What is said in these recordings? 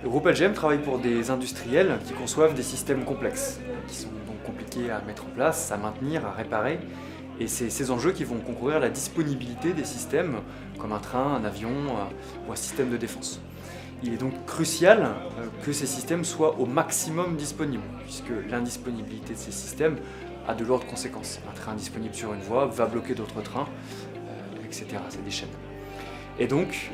Le groupe LGM travaille pour des industriels qui conçoivent des systèmes complexes, qui sont donc compliqués à mettre en place, à maintenir, à réparer. Et c'est ces enjeux qui vont concourir à la disponibilité des systèmes, comme un train, un avion ou un système de défense. Il est donc crucial que ces systèmes soient au maximum disponibles, puisque l'indisponibilité de ces systèmes a de lourdes conséquences. Un train disponible sur une voie va bloquer d'autres trains, etc. C'est des chaînes. Et donc,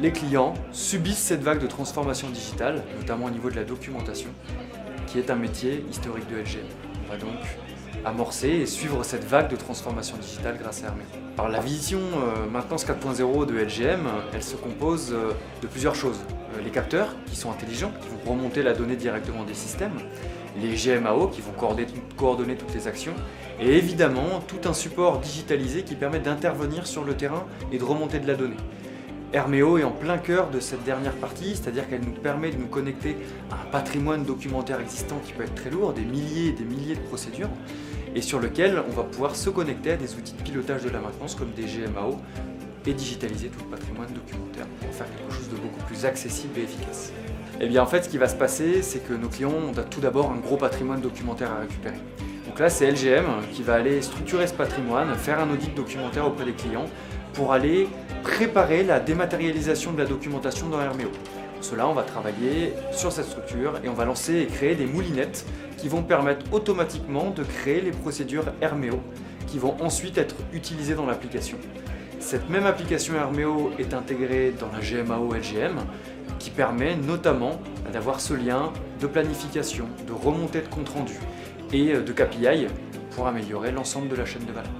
les clients subissent cette vague de transformation digitale, notamment au niveau de la documentation, qui est un métier historique de LGM. On va donc amorcer et suivre cette vague de transformation digitale grâce à Hermeo. Alors la vision Maintenance 4.0 de LGM, elle se compose de plusieurs choses. Les capteurs, qui sont intelligents, qui vont remonter la donnée directement des systèmes, les GMAO, qui vont coordonner toutes les actions, et évidemment tout un support digitalisé qui permet d'intervenir sur le terrain et de remonter de la donnée. Hermeo est en plein cœur de cette dernière partie, c'est-à-dire qu'elle nous permet de nous connecter à un patrimoine documentaire existant qui peut être très lourd, des milliers et des milliers de procédures, et sur lequel on va pouvoir se connecter à des outils de pilotage de la maintenance comme des GMAO et digitaliser tout le patrimoine documentaire pour faire quelque chose de beaucoup plus accessible et efficace. Et bien en fait ce qui va se passer, c'est que nos clients ont tout d'abord un gros patrimoine documentaire à récupérer. Donc là c'est LGM qui va aller structurer ce patrimoine, faire un audit documentaire auprès des clients pour aller préparer la dématérialisation de la documentation dans Hermeo. Pour cela, on va travailler sur cette structure et on va lancer et créer des moulinettes qui vont permettre automatiquement de créer les procédures Hermeo qui vont ensuite être utilisées dans l'application. Cette même application Hermeo est intégrée dans la GMAO LGM qui permet notamment d'avoir ce lien de planification, de remontée de compte rendu et de KPI pour améliorer l'ensemble de la chaîne de valeur.